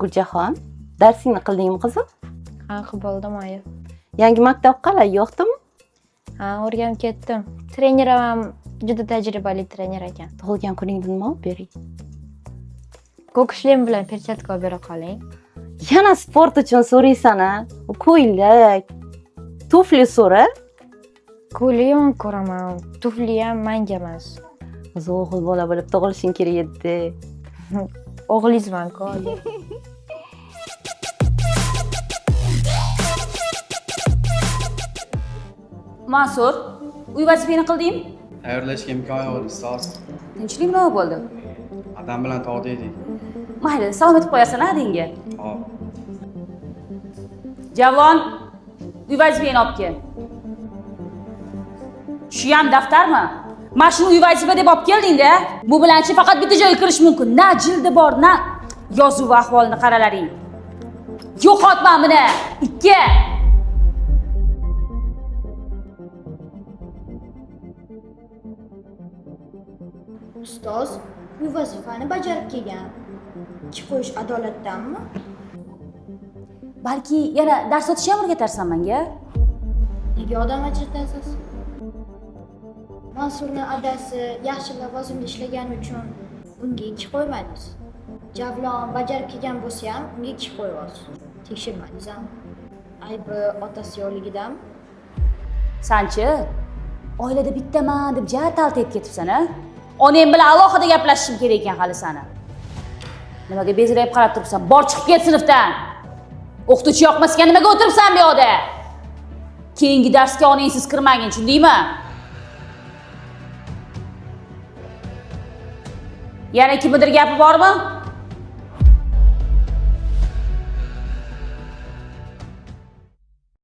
Guljaxon, darsingni qildingmi qizim? Ha, qilib bo'ldim oyi. Yangi maktab qalay, yoqdimi? Ha, o'rganib ketdim. Trenerim ham juda tajribali trener ekan. Tug'ilgan kuningni nima olib bering? Ko'k shlem bilan perchatka olib bera qoling. Yana sport uchun so'raysan-a? Ko'ylak, tufli so'ra. Ko'ylak ham ko'raman, tufli ham menga emas. O'zi o'g'il bola bo'lib tug'ilishing kerak edi. O'g'lingizman-ku. Mansur, uy vazifangni qildingmi? Tayyorlashga imkon yo'q edi, ustoz. Tinchlik nima bo'ldi? Adam bilan tog'da edik. Mayli, salom etib qo'yasan adingga. Hop. Javon, uy vazifangni olib kel. Shu ham daftarmi? Mana shuni uy vazifa deb olib kelding-da. Bu bilanchi faqat bitta joyga kirish mumkin. Na jildi bor, na yozuv va ahvolini qaralaring. Yo'qotma buni. 2. Ustoz, uy vazifani bajarib kelgan. Ikki qo'yish adolatdanmi? Balki yana dars o'tishni ham o'rgatarsan menga. Nega odam ajratasiz? Mansurni adasi yaxshi lavozimda ishlagani uchun unga 2 qo'ymadingiz. Javlon bajarib kelgan bo'lsa ham unga 2 qo'yasiz. Tekshirmadingiz-mi? Aybi otasi yo'qligidanmi? Sanchi oilada bittaman deb jatal tep ketibsan-a? Onang bilan alohida gaplashishim kerak ekan hali seni. Nimaga bezrayib qarab turibsan? Bor chiqib ket sinfdan. O'qituvchi yoqmasga nimaga o'tiribsan bu yoqda? Keyingi darsga onangsiz kirmagin, tushundingmi? Yana kimnidir gapi bormi?